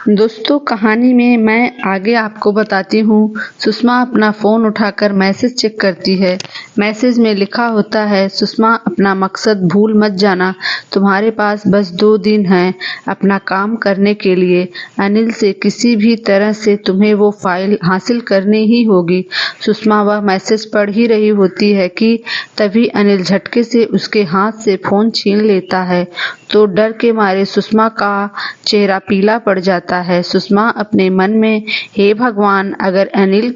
दोस्तों, कहानी में मैं आगे आपको बताती हूँ। सुषमा अपना फ़ोन उठाकर मैसेज चेक करती है। मैसेज में लिखा होता है, सुषमा अपना मकसद भूल मत जाना, तुम्हारे पास बस 2 दिन हैं अपना काम करने के लिए। अनिल से किसी भी तरह से तुम्हें वो फाइल हासिल करनी ही होगी। सुषमा वह मैसेज पढ़ ही रही होती है कि तभी अनिल झटके से उसके हाथ से फ़ोन छीन लेता है तो डर के मारे सुषमा का चेहरा पीला पड़ जाता है। सुषमा अपने मन में, हे भगवान, अगर अनिल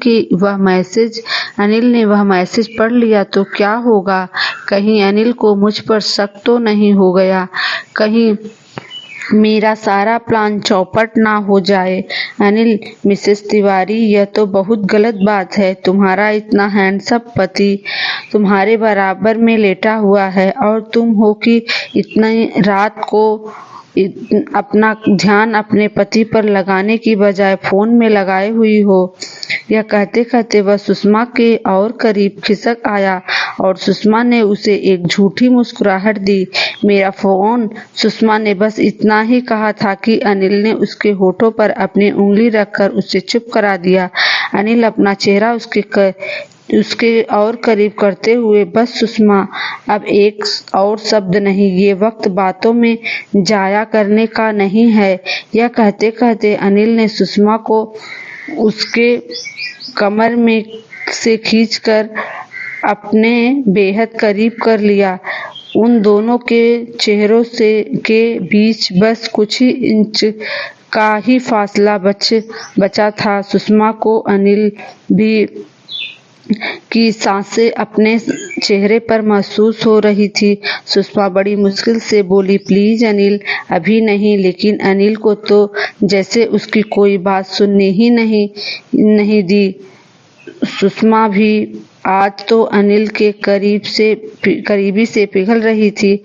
ने वह मैसेज पढ़ लिया तो क्या होगा? कहीं अनिल को मुझ पर शक तो नहीं हो गया? कहीं मेरा सारा प्लान चौपट ना हो जाए? अनिल, मिसेस तिवारी, यह तो बहुत गलत बात है। तुम्हारा इतना हैंडसम पति तुम्हारे बराबर में लेटा हुआ है और तुम हो कि इतनी रात को अपना ध्यान अपने पति पर लगाने की बजाय फोन में लगाए हुई हो। यह कहते कहते वह सुषमा के और करीब खिसक आया और सुषमा ने उसे एक झूठी मुस्कुराहट दी। मेरा फोन। सुषमा ने बस इतना ही कहा था कि अनिल ने उसके होठों पर अपनी उंगली रखकर उसे चुप करा दिया। अनिल अपना चेहरा उसके और करीब करते हुए, बस सुषमा, अब एक और शब्द नहीं, ये वक्त बातों में जाया करने का नहीं है। यह कहते कहते अनिल ने सुषमा को उसके कमर में से खींचकर अपने बेहद करीब कर लिया। उन दोनों के चेहरों के बीच बस कुछ ही इंच का ही फासला बचा था। सुषमा को अनिल भी की सांसें अपने चेहरे पर महसूस हो रही थी। सुषमा बड़ी मुश्किल से बोली, प्लीज अनिल, अभी नहीं। लेकिन अनिल को तो जैसे उसकी कोई बात सुननी ही नहीं दी। सुषमा भी आज तो अनिल के करीबी से पिघल रही थी।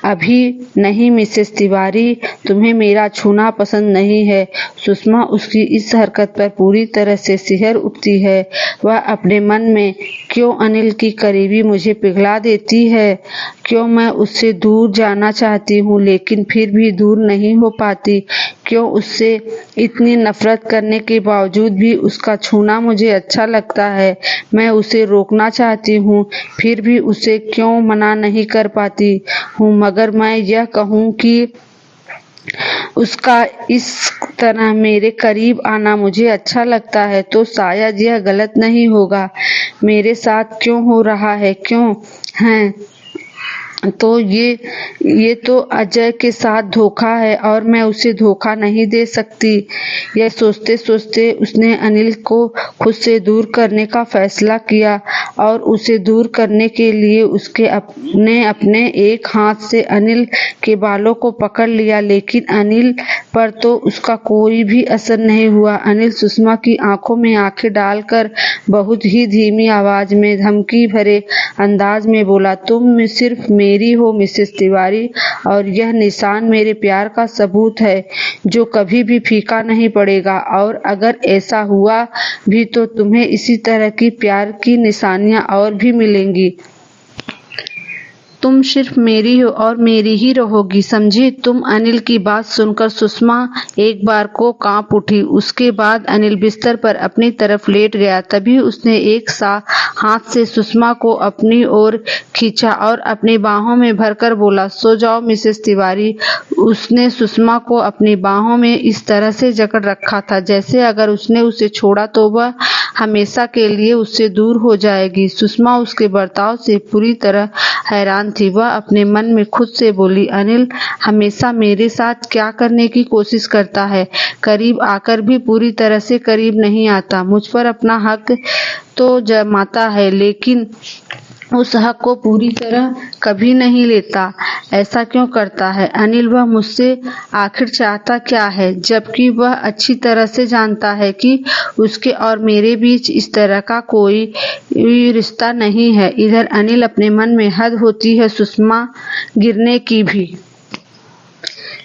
अभी नहीं मिसेस तिवारी, तुम्हें मेरा छूना पसंद नहीं है। सुषमा उसकी इस हरकत पर पूरी तरह से सिहर उठती है। वह अपने मन में, क्यों अनिल की करीबी मुझे पिघला देती है? क्यों मैं उससे दूर जाना चाहती हूँ लेकिन फिर भी दूर नहीं हो पाती? क्यों उससे इतनी नफरत करने के बावजूद भी उसका छूना मुझे अच्छा लगता है? मैं उसे रोकना चाहती हूँ फिर भी उसे क्यों मना नहीं कर पाती हूँ? मगर मैं यह कहूँ कि उसका इस तरह मेरे करीब आना मुझे अच्छा लगता है तो शायद यह गलत नहीं होगा। मेरे साथ क्यों हो रहा है? क्यों है तो ये तो अजय के साथ धोखा है और मैं उसे धोखा नहीं दे सकती। यह सोचते सोचते उसने अनिल को खुद से दूर करने का फैसला किया और उसे दूर करने के लिए अपने एक हाथ से अनिल के बालों को पकड़ लिया। लेकिन अनिल पर तो उसका कोई भी असर नहीं हुआ। अनिल सुषमा की आंखों में आंखें डालकर बहुत ही धीमी आवाज में धमकी भरे अंदाज में बोला, तुम सिर्फ मेरी हो मिसेस तिवारी और यह निशान मेरे प्यार का सबूत है जो कभी भी फीका नहीं पड़ेगा। और अगर ऐसा हुआ भी तो तुम्हें इसी तरह की प्यार की निशानियां और भी मिलेंगी। तुम सिर्फ मेरी हो और मेरी ही रहोगी, समझी? तुम अनिल की बात सुनकर सुषमा एक बार को कांप उठी। उसके बाद अनिल बिस्तर पर अपनी तरफ लेट गया। तभी उसने एक सा हाथ से सुषमा को अपनी ओर खींचा और अपनी बाहों में भरकर बोला, सो जाओ मिसेस तिवारी। उसने सुषमा को अपनी बाहों में इस तरह से जकड़ रखा था जैसे अगर उसने उसे छोड़ा तो वह हमेशा के लिए उससे दूर हो जाएगी। सुषमा उसके बर्ताव से पूरी तरह हैरान थी। वह अपने मन में खुद से बोली, अनिल हमेशा मेरे साथ क्या करने की कोशिश करता है? करीब आकर भी पूरी तरह से करीब नहीं आता। मुझ पर अपना हक तो जमाता है लेकिन उस हक को पूरी तरह कभी नहीं लेता। ऐसा क्यों करता है अनिल? वह मुझसे आखिर चाहता क्या है? जबकि वह अच्छी तरह से जानता है कि उसके और मेरे बीच इस तरह का कोई रिश्ता नहीं है। इधर अनिल अपने मन में हद होती है सुषमा गिरने की भी।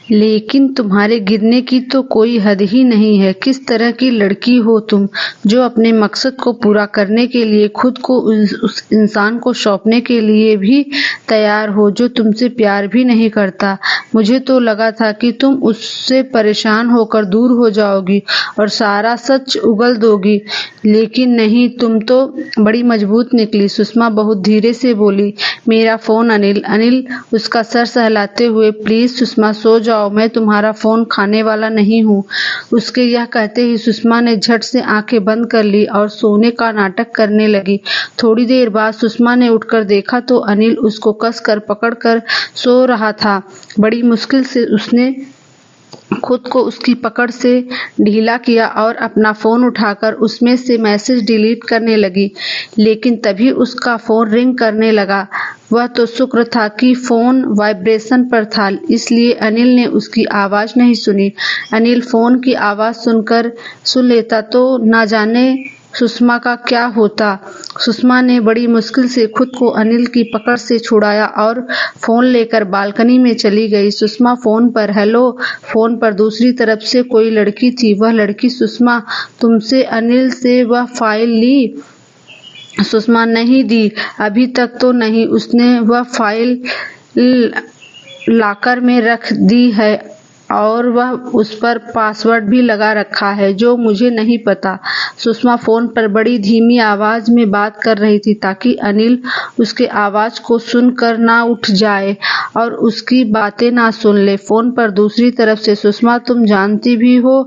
लेकिन तुम्हारे गिरने की तो कोई हद ही नहीं है। किस तरह की लड़की हो तुम, जो अपने मकसद को पूरा करने के लिए खुद को उस इंसान को सौंपने के लिए भी तैयार हो जो तुमसे प्यार भी नहीं करता। मुझे तो लगा था कि तुम उससे परेशान होकर दूर हो जाओगी और सारा सच उगल दोगी, लेकिन नहीं, तुम तो बड़ी मजबूत निकली। सुषमा बहुत धीरे से बोली, मेरा फोन अनिल। अनिल उसका सर सहलाते हुए, प्लीज सुषमा सो जाओ, मैं तुम्हारा फोन खाने वाला नहीं हूँ। उसके यह कहते ही सुषमा ने झट से आंखें बंद कर ली और सोने का नाटक करने लगी। थोड़ी देर बाद सुषमा ने उठकर देखा तो अनिल उसको कसकर पकड़कर सो रहा था। बड़ी मुश्किल से उसने खुद को उसकी पकड़ से ढीला किया और अपना फोन उठाकर उसमें से मैसेज डिलीट करने लगी, लेकिन तभी उसका फोन रिंग करने लगा। वह तो शुक्र था कि फोन वाइब्रेशन पर था, इसलिए अनिल ने उसकी आवाज नहीं सुनी। अनिल फोन की आवाज सुन लेता तो न जाने सुषमा का क्या होता। सुषमा ने बड़ी मुश्किल से खुद को अनिल की पकड़ से छुड़ाया और फोन लेकर बालकनी में चली गई। सुषमा फोन पर हेलो। फोन पर दूसरी तरफ से कोई लड़की थी। वह लड़की, सुषमा तुमसे अनिल से वह फाइल ली? सुषमा, नहीं दी, अभी तक तो नहीं। उसने वह फाइल लॉकर में रख दी है और वह उस पर पासवर्ड भी लगा रखा है जो मुझे नहीं पता। सुषमा फोन पर बड़ी धीमी आवाज में बात कर रही थी ताकि अनिल उसके आवाज को सुनकर ना उठ जाए और उसकी बातें ना सुन ले। फोन पर दूसरी तरफ से, सुषमा तुम जानती भी हो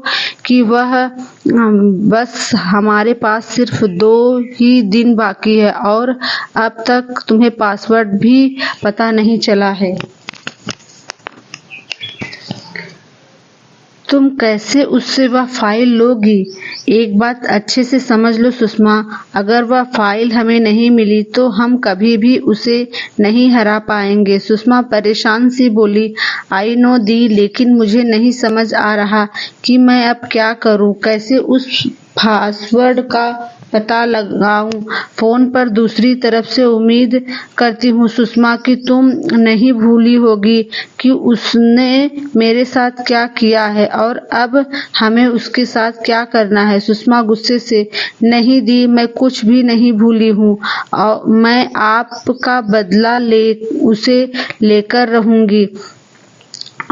कि वह बस हमारे पास सिर्फ 2 ही दिन बाकी है और अब तक तुम्हें पासवर्ड भी पता नहीं चला है। तुम कैसे उससे वह फाइल लोगी? एक बात अच्छे से समझ लो सुषमा, अगर वह फाइल हमें नहीं मिली तो हम कभी भी उसे नहीं हरा पाएंगे। सुषमा परेशान सी बोली, आई नो दी, लेकिन मुझे नहीं समझ आ रहा कि मैं अब क्या करूं, कैसे उस पासवर्ड का पता लगाऊं। फोन पर दूसरी तरफ से, उम्मीद करती हूँ सुषमा कि तुम नहीं भूली होगी कि उसने मेरे साथ क्या किया है और अब हमें उसके साथ क्या करना है। सुषमा गुस्से से, नहीं दी, मैं कुछ भी नहीं भूली हूँ और मैं आपका बदला उसे लेकर रहूंगी,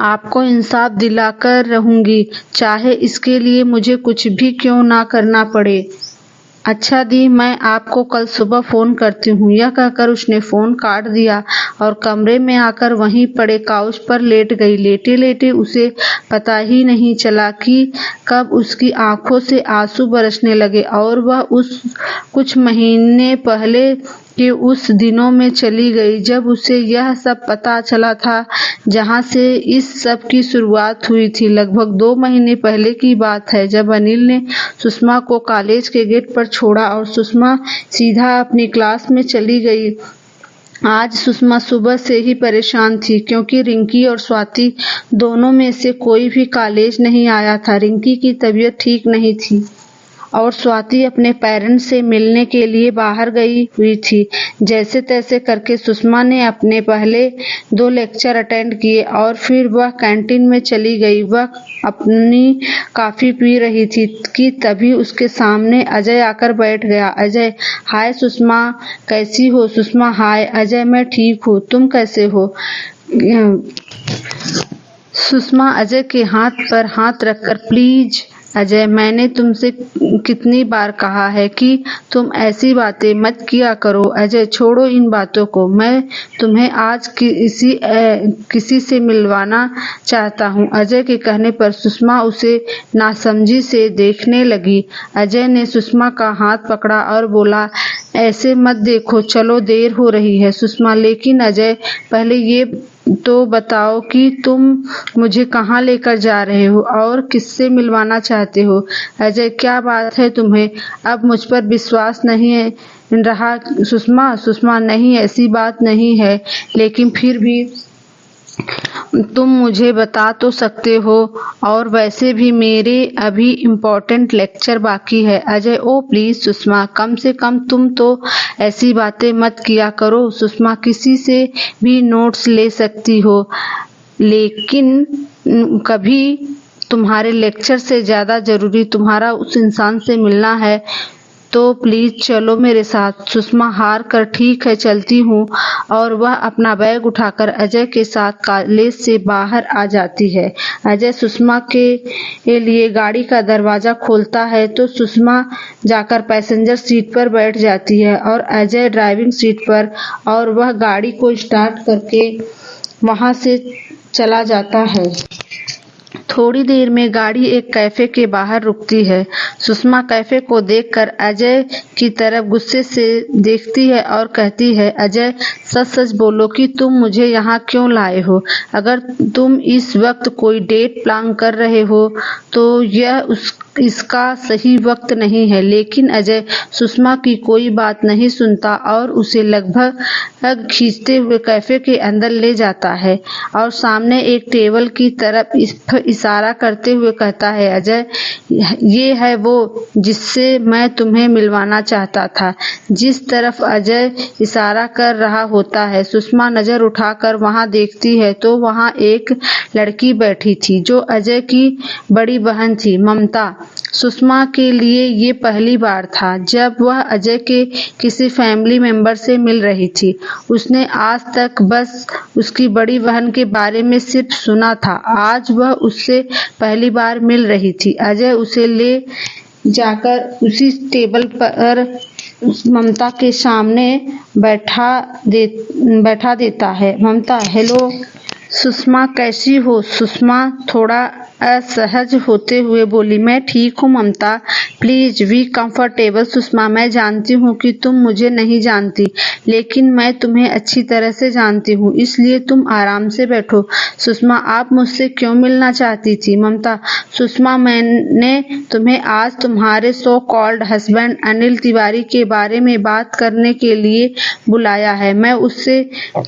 आपको इंसाफ दिलाकर रहूंगी, चाहे इसके लिए मुझे कुछ भी क्यों ना करना पड़े। अच्छा दी, मैं आपको कल सुबह फोन करती हूँ। यह कहकर उसने फोन काट दिया और कमरे में आकर वहीं पड़े काउच पर लेट गई। लेटे लेटे उसे पता ही नहीं चला कि कब उसकी आंखों से आंसू बरसने लगे और वह उस कुछ महीने पहले कि उस दिनों में चली गई जब उसे यह सब पता चला था, जहां से इस सब की शुरुआत हुई थी। लगभग 2 महीने पहले की बात है जब अनिल ने सुषमा को कॉलेज के गेट पर छोड़ा और सुषमा सीधा अपनी क्लास में चली गई। आज सुषमा सुबह से ही परेशान थी क्योंकि रिंकी और स्वाति दोनों में से कोई भी कॉलेज नहीं आया था। रिंकी की तबीयत ठीक नहीं थी और स्वाति अपने पेरेंट्स से मिलने के लिए बाहर गई हुई थी। जैसे तैसे करके सुषमा ने अपने पहले 2 लेक्चर अटेंड किए और फिर वह कैंटीन में चली गई। वह अपनी कॉफी पी रही थी कि तभी उसके सामने अजय आकर बैठ गया। अजय, हाय सुषमा, कैसी हो? सुषमा, हाय अजय, मैं ठीक हूँ, तुम कैसे हो? सुषमा अजय के हाथ पर हाथ रखकर, प्लीज अजय, मैंने तुमसे कितनी बार कहा है कि तुम ऐसी बातें मत किया करो। अजय, छोड़ो इन बातों को, मैं तुम्हें आज किसी से मिलवाना चाहता हूँ। अजय के कहने पर सुषमा उसे नासमझी से देखने लगी। अजय ने सुषमा का हाथ पकड़ा और बोला, ऐसे मत देखो, चलो देर हो रही है। सुषमा, लेकिन अजय, पहले ये तो बताओ कि तुम मुझे कहाँ लेकर जा रहे हो और किससे मिलवाना चाहते हो? अजय, क्या बात है तुम्हें? अब मुझ पर विश्वास नहीं रहा? सुषमा, नहीं, ऐसी बात नहीं है, लेकिन फिर भी तुम मुझे बता तो सकते हो, और वैसे भी मेरे अभी इम्पोर्टेंट लेक्चर बाकी है। अजय, ओ प्लीज सुषमा, कम से कम तुम तो ऐसी बातें मत किया करो। सुषमा, किसी से भी नोट्स ले सकती हो, लेकिन कभी तुम्हारे लेक्चर से ज़्यादा ज़रूरी तुम्हारा उस इंसान से मिलना है तो प्लीज़ चलो मेरे साथ। सुषमा हार कर ठीक है चलती हूँ और वह अपना बैग उठाकर अजय के साथ कॉलेज से बाहर आ जाती है। अजय सुषमा के लिए गाड़ी का दरवाज़ा खोलता है तो सुषमा जाकर पैसेंजर सीट पर बैठ जाती है और अजय ड्राइविंग सीट पर, और वह गाड़ी को स्टार्ट करके वहाँ से चला जाता है। थोड़ी देर में गाड़ी एक कैफे के बाहर रुकती है। सुषमा कैफे को देखकर अजय की तरफ गुस्से से देखती है और कहती है, अजय सच सच बोलो कि तुम मुझे यहाँ क्यों लाए हो। अगर तुम इस वक्त कोई डेट प्लान कर रहे हो तो यह इसका सही वक्त नहीं है। लेकिन अजय सुषमा की कोई बात नहीं सुनता और उसे लगभग खींचते हुए कैफे के अंदर ले जाता है और सामने एक टेबल की तरफ इशारा करते हुए कहता है, अजय ये है वो जिससे मैं तुम्हें मिलवाना चाहता था। जिस तरफ अजय इशारा कर रहा होता है सुषमा नजर उठाकर वहां देखती है तो वहां एक लड़की बैठी थी जो अजय की बड़ी बहन थी, ममता। सुषमा के लिए ये पहली बार था जब वह अजय के किसी फैमिली मेंबर से मिल रही थी। उसने आज तक बस उसकी बड़ी बहन के बारे में सिर्फ सुना था। आज वह उससे पहली बार मिल रही थी। अजय उसे ले जाकर उसी टेबल पर ममता के सामने बैठा देता है। ममता, हेलो। सुषमा कैसी हो? सुषमा थोड़ा असहज होते हुए बोली, मैं ठीक हूँ ममता, प्लीज बी कंफर्टेबल। सुषमा, मैं जानती हूँ कि तुम मुझे नहीं जानती, लेकिन मैं तुम्हें अच्छी तरह से जानती हूँ, इसलिए तुम आराम से बैठो। सुषमा, आप मुझसे क्यों मिलना चाहती थी? ममता, सुषमा, मैंने तुम्हें आज तुम्हारे so called husband Anil Tiwari के बारे में बात करने के लिए बुलाया है। मैं उससे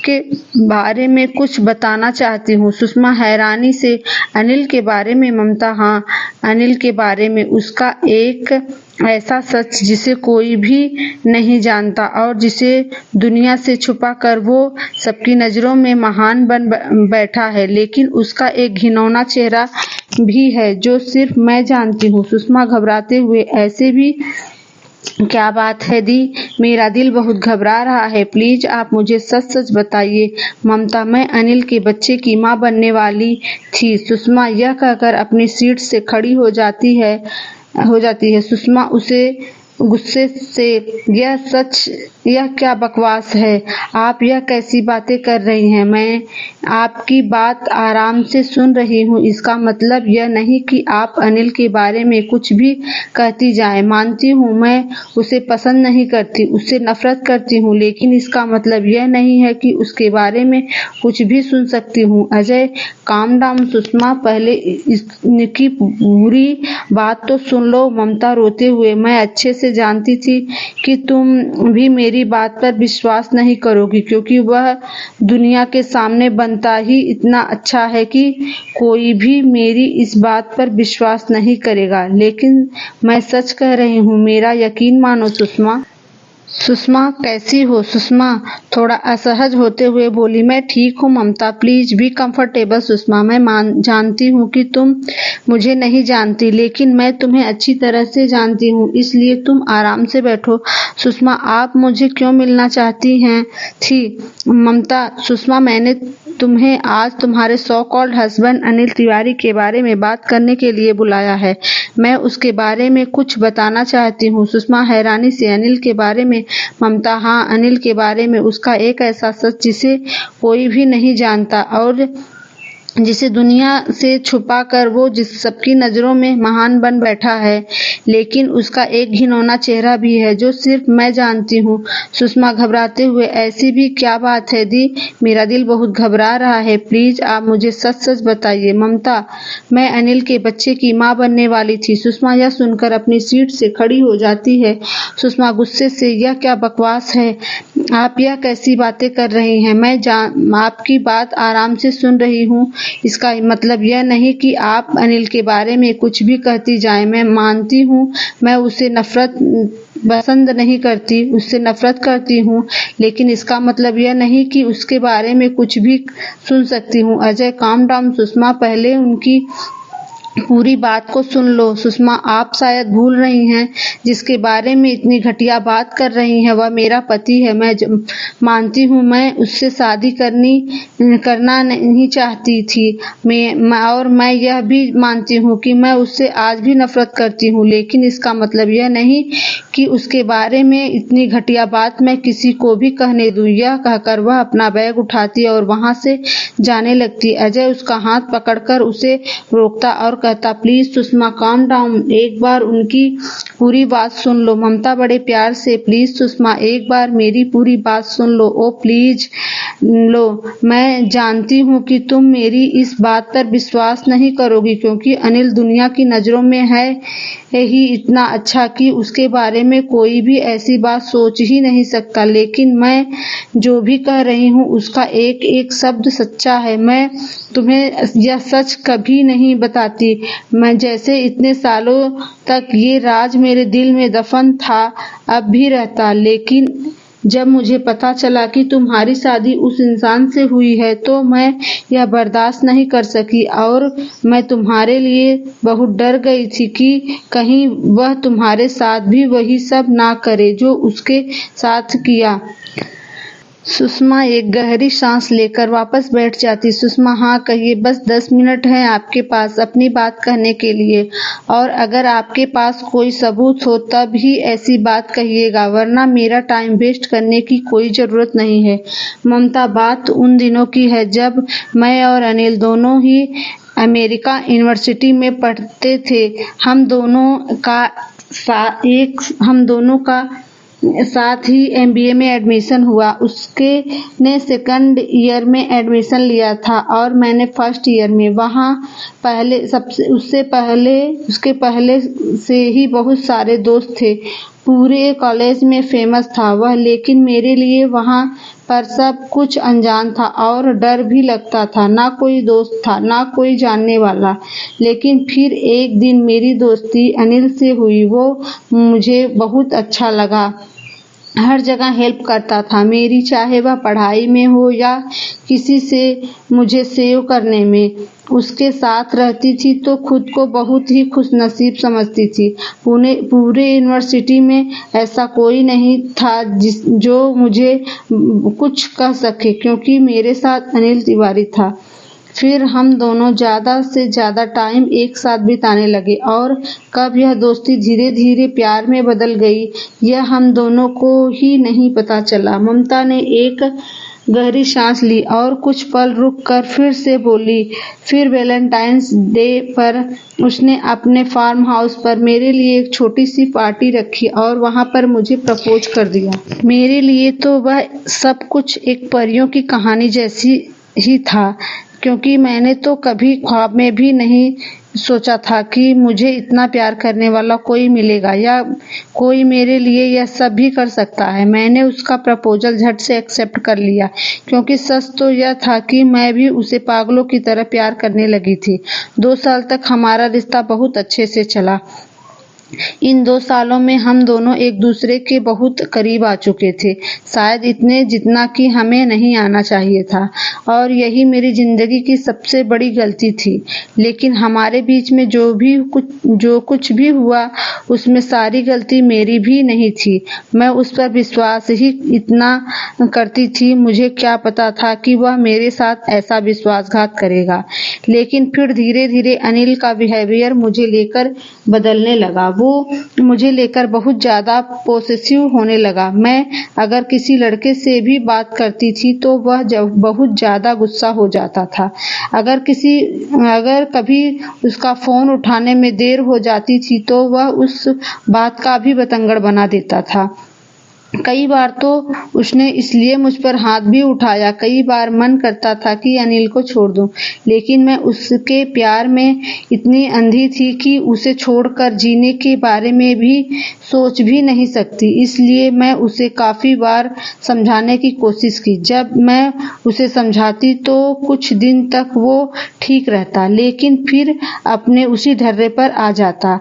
के बारे में कुछ बताना चाहती हूँ। सुषमा हैरानी से, अनिल के बारे में? ममता, हाँ, अनिल के बारे में। उसका एक ऐसा सच जिसे कोई भी नहीं जानता और जिसे दुनिया से छुपा कर वो सबकी नजरों में महान बन बैठा है, लेकिन उसका एक घिनौना चेहरा भी है जो सिर्फ मैं जानती हूँ। सुषमा घबराते हुए, ऐसे भी? क्या बात है दी, मेरा दिल बहुत घबरा रहा है, प्लीज आप मुझे सच सच बताइए। ममता, मैं अनिल के बच्चे की माँ बनने वाली थी। सुषमा यह कहकर अपनी सीट से खड़ी हो जाती है। सुषमा उसे गुस्से से, यह सच, यह क्या बकवास है? आप यह कैसी बातें कर रही हैं? मैं आपकी बात आराम से सुन रही हूँ। इसका मतलब यह नहीं कि आप अनिल के बारे में कुछ भी कहती जाएं। मानती हूँ मैं उसे पसंद नहीं करती, उससे नफरत करती हूँ, लेकिन इसका मतलब यह नहीं है कि उसके बारे में कुछ भी सुन सकती हूँ। Ajay, calm down. सुषमा, पहले इनकी पूरी बात तो सुन लो। ममता रोते हुए, मैं अच्छे से जानती थी कि तुम भी मेरी बात पर विश्वास नहीं करोगी, क्योंकि वह दुनिया के सामने बनता ही इतना अच्छा है कि कोई भी मेरी इस बात पर विश्वास नहीं करेगा, लेकिन मैं सच कह रही हूँ, मेरा यकीन मानो। सुषमा, सुषमा कैसी हो? सुषमा थोड़ा असहज होते हुए बोली, मैं ठीक हूँ ममता, प्लीज बी कंफर्टेबल। सुषमा, मैं जानती हूँ कि तुम मुझे नहीं जानती, लेकिन मैं तुम्हें अच्छी तरह से जानती हूँ, इसलिए तुम आराम से बैठो। सुषमा, आप मुझे क्यों मिलना चाहती हैं थी? ममता, सुषमा, मैंने तुम्हें आज तुम्हारे so called husband Anil Tiwari के बारे में बात करने के लिए बुलाया है। मैं उसके बारे में कुछ बताना चाहती हूँ। सुषमा हैरानी से, अनिल के बारे में? ममता, हाँ, अनिल के बारे में। उसका एक ऐसा सच जिसे कोई भी नहीं जानता और जिसे दुनिया से छुपा कर वो जिस सबकी नजरों में महान बन बैठा है, लेकिन उसका एक घिनौना चेहरा भी है जो सिर्फ मैं जानती हूँ। सुषमा घबराते हुए, ऐसी भी क्या बात है दी, मेरा दिल बहुत घबरा रहा है, प्लीज आप मुझे सच सच बताइए। ममता, मैं अनिल के बच्चे की माँ बनने वाली थी। सुषमा यह सुनकर अपनी सीट से खड़ी हो जाती है। सुषमा गुस्से से, यह क्या बकवास है, आप यह कैसी बातें कर रही हैं? मैं आपकी बात आराम से सुन रही हूँ, इसका मतलब यह नहीं कि आप अनिल के बारे में कुछ भी कहती जाएं। मैं मानती हूँ मैं उसे पसंद नहीं करती, उससे नफरत करती हूँ, लेकिन इसका मतलब यह नहीं कि उसके बारे में कुछ भी सुन सकती हूँ। अजय काम डाउन सुषमा, पहले उनकी पूरी बात को सुन लो। सुषमा, आप शायद भूल रही हैं जिसके बारे में इतनी घटिया बात कर रही हैं वह मेरा पति है। मैं मानती हूँ मैं उससे शादी करना नहीं चाहती थी। मैं यह भी मानती हूँ कि मैं उससे आज भी नफरत करती हूँ, लेकिन इसका मतलब यह नहीं कि उसके बारे में इतनी घटिया बात मैं किसी को भी कहने दूँ। यह कहकर वह अपना बैग उठाती और वहां से जाने लगती। अजय उसका हाथ पकड़कर उसे रोकता और कहता, प्लीज सुषमा, काम डाउन, एक बार उनकी पूरी बात सुन लो। ममता बड़े प्यार से, प्लीज सुषमा, एक बार मेरी पूरी बात सुन लो। ओ प्लीज लो, मैं जानती हूँ कि तुम मेरी इस बात पर विश्वास नहीं करोगी, क्योंकि अनिल दुनिया की नजरों में है ही इतना अच्छा कि उसके बारे में कोई भी ऐसी बात सोच ही नहीं सकता। लेकिन मैं जो भी कह रही हूँ उसका एक एक शब्द सच्चा है। मैं तुम्हें यह सच कभी नहीं बताती। मैं जैसे इतने सालों तक ये राज मेरे दिल में दफन था, अब भी रहता, लेकिन जब मुझे पता चला कि तुम्हारी शादी उस इंसान से हुई है तो मैं यह बर्दाश्त नहीं कर सकी और मैं तुम्हारे लिए बहुत डर गई थी कि कहीं वह तुम्हारे साथ भी वही सब ना करे जो उसके साथ किया। सुषमा एक गहरी सांस लेकर वापस बैठ जाती। सुषमा, हाँ कहिए, बस 10 मिनट हैं आपके पास अपनी बात कहने के लिए, और अगर आपके पास कोई सबूत हो तब ही ऐसी बात कहिएगा, वरना मेरा टाइम वेस्ट करने की कोई जरूरत नहीं है। ममता, बात उन दिनों की है जब मैं और अनिल दोनों ही अमेरिका यूनिवर्सिटी में पढ़ते थे। हम दोनों का साथ ही MBA में एडमिशन हुआ। उसके ने सेकंड ईयर में एडमिशन लिया था और मैंने फर्स्ट ईयर में। वहाँ उसके पहले से ही बहुत सारे दोस्त थे। पूरे कॉलेज में फेमस था वह, लेकिन मेरे लिए वहाँ पर सब कुछ अनजान था और डर भी लगता था। ना कोई दोस्त था, ना कोई जानने वाला। लेकिन फिर एक दिन मेरी दोस्ती अनिल से हुई। वो मुझे बहुत अच्छा लगा, हर जगह हेल्प करता था मेरी, चाहे वह पढ़ाई में हो या किसी से मुझे सेव करने में। उसके साथ रहती थी तो खुद को बहुत ही खुशनसीब समझती थी। पूरे यूनिवर्सिटी में ऐसा कोई नहीं था जो मुझे कुछ कह सके, क्योंकि मेरे साथ अनिल तिवारी था। फिर हम दोनों ज्यादा से ज्यादा टाइम एक साथ बिताने लगे और कब यह दोस्ती धीरे धीरे प्यार में बदल गई यह हम दोनों को ही नहीं पता चला। ममता ने एक गहरी सांस ली और कुछ पल रुक कर फिर से बोली, फिर वैलेंटाइंस डे पर उसने अपने फार्म हाउस पर मेरे लिए एक छोटी सी पार्टी रखी और वहां पर मुझे प्रपोज कर दिया। मेरे लिए तो वह सब कुछ एक परियों की कहानी जैसी ही था, क्योंकि मैंने तो कभी ख्वाब में भी नहीं सोचा था कि मुझे इतना प्यार करने वाला कोई मिलेगा या कोई मेरे लिए यह सब भी कर सकता है। मैंने उसका प्रपोजल झट से एक्सेप्ट कर लिया, क्योंकि सच तो यह था कि मैं भी उसे पागलों की तरह प्यार करने लगी थी। 2 साल तक हमारा रिश्ता बहुत अच्छे से चला। इन 2 सालों में हम दोनों एक दूसरे के बहुत करीब आ चुके थे, शायद इतने जितना कि हमें नहीं आना चाहिए था, और यही मेरी जिंदगी की सबसे बड़ी गलती थी। लेकिन हमारे बीच में जो कुछ भी हुआ उसमें सारी गलती मेरी भी नहीं थी। मैं उस पर विश्वास ही इतना करती थी, मुझे क्या पता था कि वह मेरे साथ ऐसा विश्वासघात करेगा। लेकिन फिर धीरे धीरे अनिल का बिहेवियर मुझे लेकर बदलने लगा। वो मुझे लेकर बहुत ज्यादा पोसेसिव होने लगा। मैं अगर किसी लड़के से भी बात करती थी तो वह बहुत ज्यादा गुस्सा हो जाता था। अगर कभी उसका फोन उठाने में देर हो जाती थी तो वह उस बात का भी बतंगड़ बना देता था। कई बार तो उसने इसलिए मुझ पर हाथ भी उठाया। कई बार मन करता था कि अनिल को छोड़ दूं, लेकिन मैं उसके प्यार में इतनी अंधी थी कि उसे छोड़कर जीने के बारे में भी सोच भी नहीं सकती। इसलिए मैं उसे काफ़ी बार समझाने की कोशिश की। जब मैं उसे समझाती तो कुछ दिन तक वो ठीक रहता, लेकिन फिर अपने उसी ढर्रे पर आ जाता।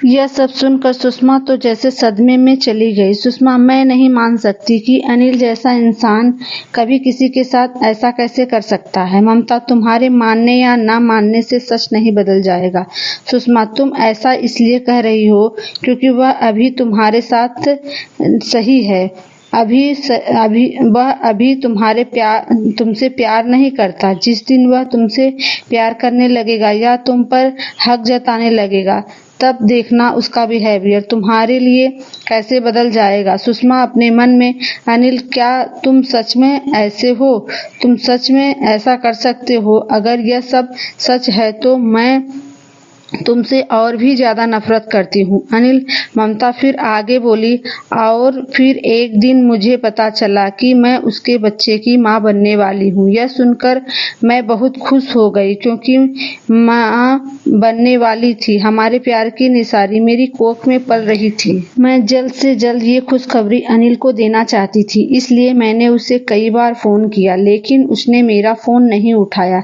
यह सब सुनकर सुषमा तो जैसे सदमे में चली गई। सुषमा, मैं नहीं मान सकती कि अनिल जैसा इंसान कभी किसी के साथ ऐसा कैसे कर सकता है। ममता, तुम्हारे मानने या ना मानने से सच नहीं बदल जाएगा। सुषमा, तुम ऐसा इसलिए कह रही हो क्योंकि वह अभी तुम्हारे साथ सही है। वह अभी तुमसे प्यार नहीं करता। जिस दिन वह तुमसे प्यार करने लगेगा या तुम पर हक जताने लगेगा, तब देखना उसका बिहेवियर तुम्हारे लिए कैसे बदल जाएगा। सुषमा अपने मन में, अनिल, क्या तुम सच में ऐसे हो? तुम सच में ऐसा कर सकते हो? अगर यह सब सच है तो मैं तुमसे और भी ज्यादा नफरत करती हूँ अनिल। ममता फिर आगे बोली, और फिर एक दिन मुझे पता चला कि मैं उसके बच्चे की माँ बनने वाली हूँ। यह सुनकर मैं बहुत खुश हो गई क्योंकि माँ बनने वाली थी। हमारे प्यार की निसारी मेरी कोख में पल रही थी। मैं जल्द से जल्द ये खुशखबरी अनिल को देना चाहती थी, इसलिए मैंने उसे कई बार फोन किया, लेकिन उसने मेरा फोन नहीं उठाया।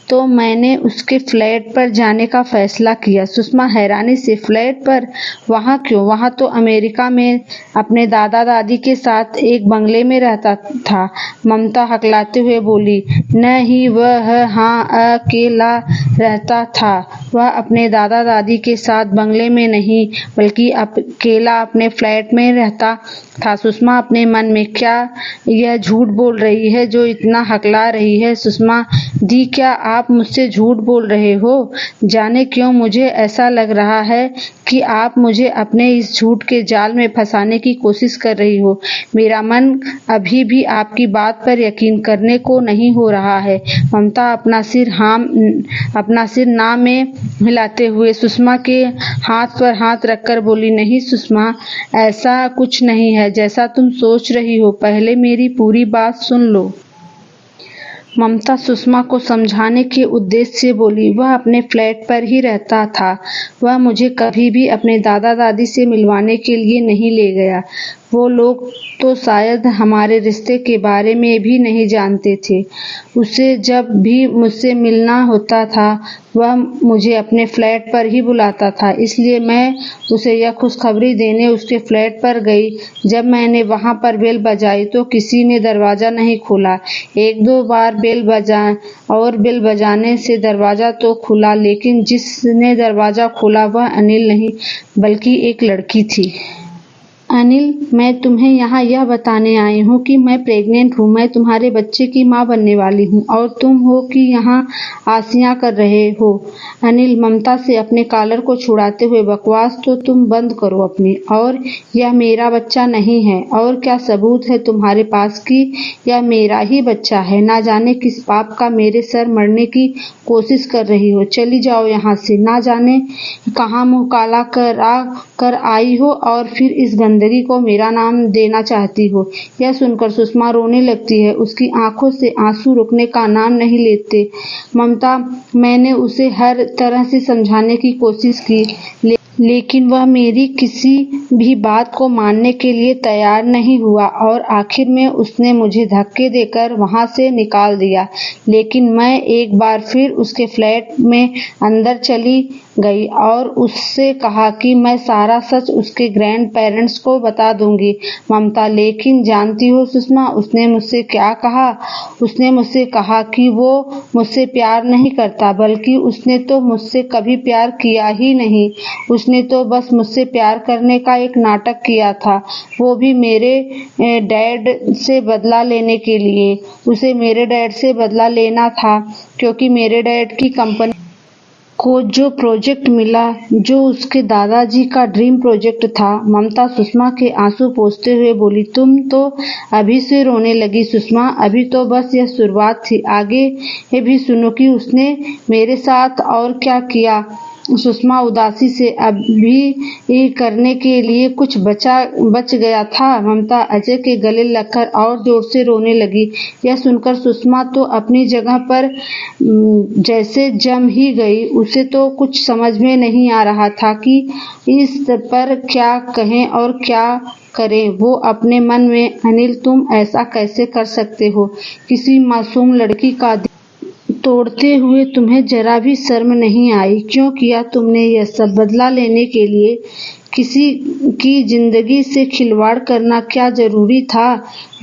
तो मैंने उसके फ्लैट पर जाने का फैसला किया। सुषमा हैरानी से, फ्लैट पर? वहाँ क्यों? वहाँ तो अमेरिका में अपने दादा दादी के साथ एक बंगले में रहता था। ममता हकलाते हुए बोली, नहीं, वह हाँ अकेला रहता था। वह अपने दादा दादी के साथ बंगले में नहीं बल्कि अकेला अपने फ्लैट में रहता था। सुषमा अपने मन में, क्या यह झूठ बोल रही है जो इतना हकला रही है? सुषमा दी, क्या आप मुझसे झूठ बोल रहे हो? जाने क्यों मुझे ऐसा लग रहा है कि आप मुझे अपने इस झूठ के जाल में फंसाने की कोशिश कर रही हो। मेरा मन अभी भी आपकी बात पर यकीन करने को नहीं हो रहा है। ममता अपना सिर ना में हिलाते हुए सुषमा के हाथ पर हाथ रखकर बोली, नहीं सुषमा, ऐसा कुछ नहीं है जैसा तुम सोच रही हो। पहले मेरी पूरी बात सुन लो। ममता सुषमा को समझाने के उद्देश्य से बोली, वह अपने फ्लैट पर ही रहता था। वह मुझे कभी भी अपने दादा दादी से मिलवाने के लिए नहीं ले गया। वो लोग तो शायद हमारे रिश्ते के बारे में भी नहीं जानते थे। उसे जब भी मुझसे मिलना होता था वह मुझे अपने फ्लैट पर ही बुलाता था, इसलिए मैं उसे यह खुशखबरी देने उसके फ्लैट पर गई। जब मैंने वहां पर बेल बजाई तो किसी ने दरवाजा नहीं खोला। एक दो बार बेल बजाने से दरवाजा तो खुला, लेकिन जिसने दरवाजा खोला वह अनिल नहीं बल्कि एक लड़की थी। अनिल, मैं तुम्हें यहाँ यह बताने आई हूँ कि मैं प्रेग्नेंट हूँ। मैं तुम्हारे बच्चे की माँ बनने वाली हूँ और तुम हो कि यहाँ आसियाँ कर रहे हो। अनिल ममता से अपने कॉलर को छुड़ाते हुए, बकवास तो तुम बंद करो अपनी। और यह मेरा बच्चा नहीं है। और क्या सबूत है तुम्हारे पास कि यह मेरा ही बच्चा है? ना जाने किस पाप का मेरे सर मरने की कोशिश कर रही हो। चली जाओ यहाँ से। ना जाने कहाँ मुँह काला कर आई हो और फिर इस गंदगी को मेरा नाम देना चाहती हो। यह सुनकर सुषमा रोने लगती है। उसकी आंखों से आंसू रुकने का नाम नहीं लेते। ममता, मैंने उसे हर तरह से समझाने की कोशिश की, लेकिन वह मेरी किसी भी बात को मानने के लिए तैयार नहीं हुआ और आखिर में उसने मुझे धक्के देकर वहां से निकाल दिया। लेकिन मैं एक बार फिर उसके फ्लैट में अंदर चली गई और उससे कहा कि मैं सारा सच उसके ग्रैंड पेरेंट्स को बता दूंगी। ममता, लेकिन जानती हो सुषमा, उसने मुझसे क्या कहा? उसने मुझसे कहा कि वो मुझसे प्यार नहीं करता, बल्कि उसने तो मुझसे कभी प्यार किया ही नहीं। उसने तो बस मुझसे प्यार करने का एक नाटक किया था, वो भी मेरे डैड से बदला लेने के लिए। उसे मेरे डैड से बदला लेना था क्योंकि मेरे डैड की कंपनी को जो प्रोजेक्ट मिला, जो उसके दादाजी का ड्रीम प्रोजेक्ट था। ममता सुषमा के आंसू पोंछते हुए बोली, तुम तो अभी से रोने लगी सुषमा। अभी तो बस यह शुरुआत थी, आगे भी सुनो कि उसने मेरे साथ और क्या किया। सुषमा उदासी से अभी करने के लिए कुछ बच गया था। ममता अजय के गले लगकर और जोर से रोने लगी। यह सुनकर सुषमा तो अपनी जगह पर जैसे जम ही गई। उसे तो कुछ समझ में नहीं आ रहा था कि इस पर क्या कहें और क्या करें। वो अपने मन में, अनिल तुम ऐसा कैसे कर सकते हो? किसी मासूम लड़की का तोड़ते हुए तुम्हें जरा भी शर्म नहीं आई? क्यों किया तुमने यह सब? बदला लेने के लिए किसी की जिंदगी से खिलवाड़ करना क्या जरूरी था?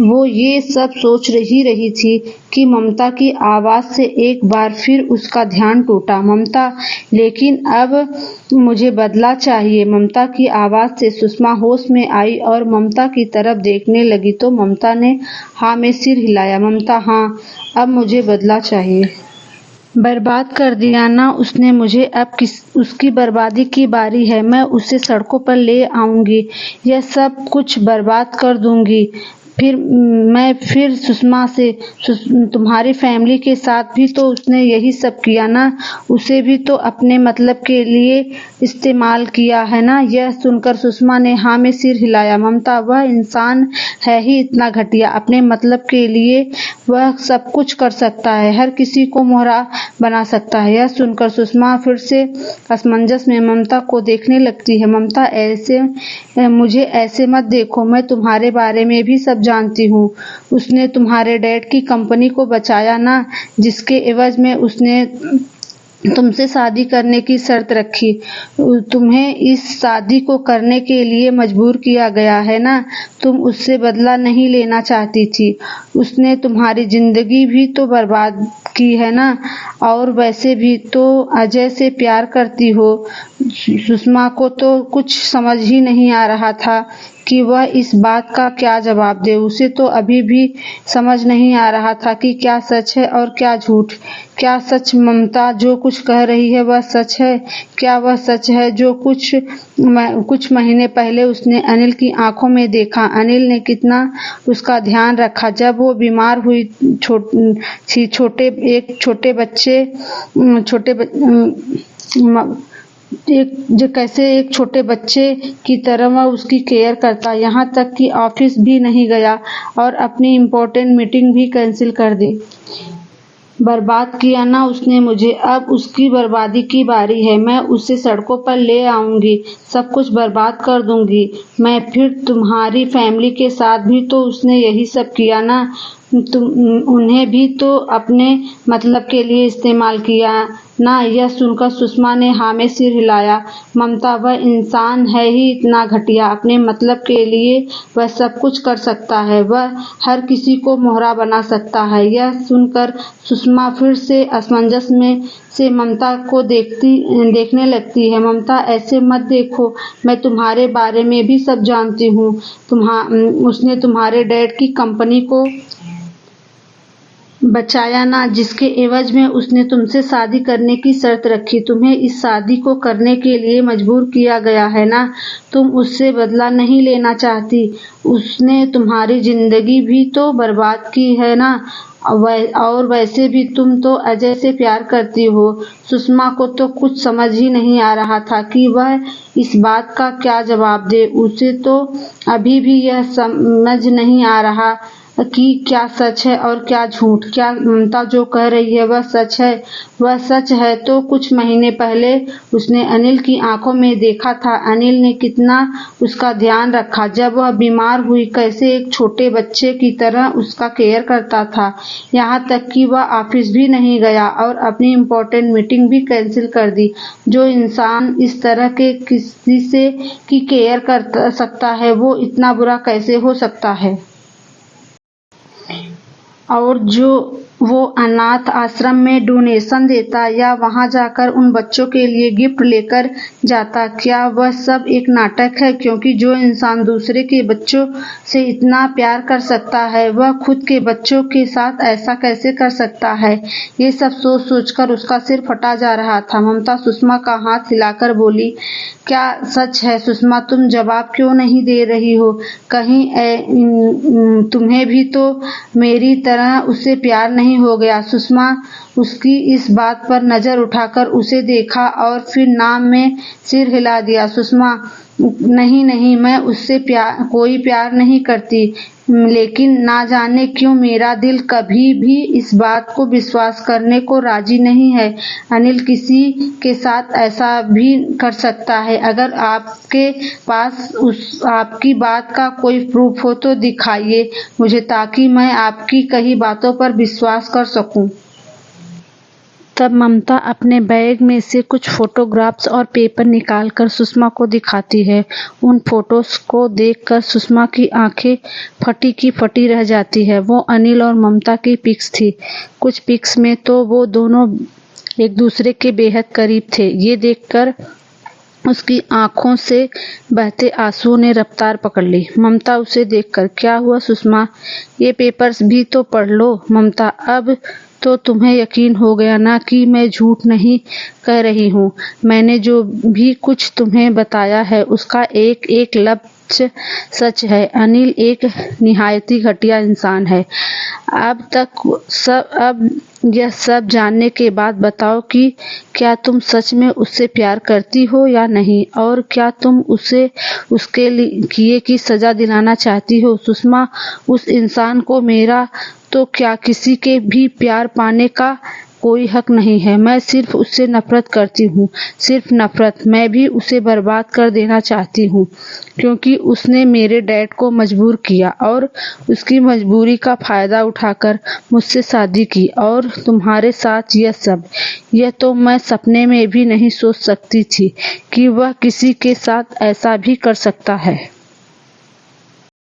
वो ये सब सोच रही थी कि ममता की आवाज से एक बार फिर उसका ध्यान टूटा। ममता, लेकिन अब मुझे बदला चाहिए। ममता की आवाज से सुषमा होश में आई और ममता की तरफ देखने लगी तो ममता ने हाँ में सिर हिलाया। ममता, हाँ, अब मुझे बदला चाहिए। बर्बाद कर दिया ना उसने मुझे, अब उसकी बर्बादी की बारी है। मैं उसे सड़कों पर ले आऊंगी, यह सब कुछ बर्बाद कर दूंगी। फिर सुषमा से, तुम्हारी फैमिली के साथ भी तो उसने यही सब किया ना? उसे भी तो अपने मतलब के लिए इस्तेमाल किया है ना? यह सुनकर सुषमा ने हाँ में सिर हिलाया। ममता, वह इंसान है ही इतना घटिया, अपने मतलब के लिए वह सब कुछ कर सकता है, हर किसी को मोहरा बना सकता है। यह सुनकर सुषमा फिर से असमंजस में ममता को देखने लगती है। ममता, मुझे ऐसे मत देखो, मैं तुम्हारे बारे में भी सब जानती हूँ। उसने तुम्हारे डैड की कंपनी को बचाया ना, जिसके एवज में उसने तुमसे शादी करने की शर्त रखी। तुम्हें इस शादी को करने के लिए मजबूर किया गया है ना? तुम उससे बदला नहीं लेना चाहती थी। उसने तुम्हारी जिंदगी भी तो बर्बाद की है ना? और वैसे भी तो अजय से प्यार करती हो। सुषमा को तो कुछ समझ ही नहीं आ रहा था कि वह इस बात का क्या जवाब दे। उसे तो अभी भी समझ नहीं आ रहा था कि क्या सच है और क्या झूठ। क्या सच ममता जो कुछ कह रही है वह सच है? क्या वह सच है जो कुछ महीने पहले उसने अनिल की आंखों में देखा? अनिल ने कितना उसका ध्यान रखा जब वो बीमार हुई कैसे एक छोटे बच्चे की तरह वह उसकी केयर करता, यहाँ तक कि ऑफिस भी नहीं गया और अपनी इम्पोर्टेंट मीटिंग भी कैंसिल कर दी। बर्बाद किया ना उसने मुझे, अब उसकी बर्बादी की बारी है। मैं उसे सड़कों पर ले आऊंगी, सब कुछ बर्बाद कर दूंगी। मैं फिर तुम्हारी फैमिली के साथ भी तो उसने यही सब किया ना? उन्हें भी तो अपने मतलब के लिए इस्तेमाल किया ना? यह सुनकर सुषमा ने हाँ में सिर हिलाया। ममता, वह इंसान है ही इतना घटिया, अपने मतलब के लिए वह सब कुछ कर सकता है, वह हर किसी को मोहरा बना सकता है। यह सुनकर सुषमा फिर से असमंजस में से ममता को देखने लगती है। ममता, ऐसे मत देखो, मैं तुम्हारे बारे में भी सब जानती हूँ। उसने तुम्हारे डैड की कंपनी को बचाया ना, जिसके एवज में उसने तुमसे शादी करने की शर्त रखी। तुम्हें इस शादी को करने के लिए मजबूर किया गया है ना? तुम उससे बदला नहीं लेना चाहती। उसने तुम्हारी जिंदगी भी तो बर्बाद की है ना? और वैसे भी तुम तो अजय से प्यार करती हो। सुषमा को तो कुछ समझ ही नहीं आ रहा था कि वह इस बात का क्या जवाब दे। उसे तो अभी भी यह समझ नहीं आ रहा कि क्या सच है और क्या झूठ। क्या ममता जो कह रही है वह सच है? वह सच है तो कुछ महीने पहले उसने अनिल की आंखों में देखा था। अनिल ने कितना उसका ध्यान रखा जब वह बीमार हुई, कैसे एक छोटे बच्चे की तरह उसका केयर करता था, यहाँ तक कि वह ऑफिस भी नहीं गया और अपनी इम्पोर्टेंट मीटिंग भी कैंसिल कर दी। जो इंसान इस तरह के किसी से की केयर कर सकता है वो इतना बुरा कैसे हो सकता है? और जो वो अनाथ आश्रम में डोनेशन देता या वहां जाकर उन बच्चों के लिए गिफ्ट लेकर जाता, क्या वह सब एक नाटक है? क्योंकि जो इंसान दूसरे के बच्चों से इतना प्यार कर सकता है वह खुद के बच्चों के साथ ऐसा कैसे कर सकता है? ये सब सोच सोचकर उसका सिर फटा जा रहा था। ममता सुषमा का हाथ हिलाकर बोली, क्या सच है सुषमा? तुम जवाब क्यों नहीं दे रही हो? कहीं तुम्हें भी तो मेरी तरह उससे प्यार नहीं हो गया? सुषमा उसकी इस बात पर नजर उठाकर उसे देखा और फिर नाम में सिर हिला दिया। सुषमा, नहीं नहीं, मैं उससे कोई प्यार नहीं करती, लेकिन ना जाने क्यों मेरा दिल कभी भी इस बात को विश्वास करने को राजी नहीं है। अनिल किसी के साथ ऐसा भी कर सकता है। अगर आपके पास आपकी बात का कोई प्रूफ हो तो दिखाइए मुझे, ताकि मैं आपकी कही बातों पर विश्वास कर सकूं। तब ममता अपने बैग में से कुछ फोटोग्राफ्स और पेपर निकालकर सुषमा को दिखाती है। उन फोटोज को देखकर सुषमा की आंखें फटी की फटी रह जाती है। वो अनिल और ममता की पिक्स थी। कुछ पिक्स में तो वो दोनों एक दूसरे के बेहद करीब थे। ये देखकर उसकी आंखों से बहते आंसुओं ने रफ्तार पकड़ ली। ममता उसे देखकर, क्या हुआ सुषमा, ये पेपर्स भी तो पढ़ लो। ममता, अब तो तुम्हें यकीन हो गया ना कि मैं झूठ नहीं कह रही हूँ। मैंने जो भी कुछ तुम्हें बताया है उसका एक एक लफ्ज सच है। अनिल एक निहायत ही घटिया इंसान है। अब यह सब जानने के बाद बताओ कि क्या तुम सच में उससे प्यार करती हो या नहीं, और क्या तुम उसे उसके किए की सजा दिलाना चाहती हो। सुषमा, उस इंसान को मेरा तो क्या किसी के भी प्यार पाने का कोई हक नहीं है। मैं सिर्फ उससे नफरत करती हूँ, सिर्फ नफरत। मैं भी उसे बर्बाद कर देना चाहती हूँ, क्योंकि उसने मेरे डैड को मजबूर किया और उसकी मजबूरी का फायदा उठाकर मुझसे शादी की, और तुम्हारे साथ यह सब। यह तो मैं सपने में भी नहीं सोच सकती थी कि वह किसी के साथ ऐसा भी कर सकता है।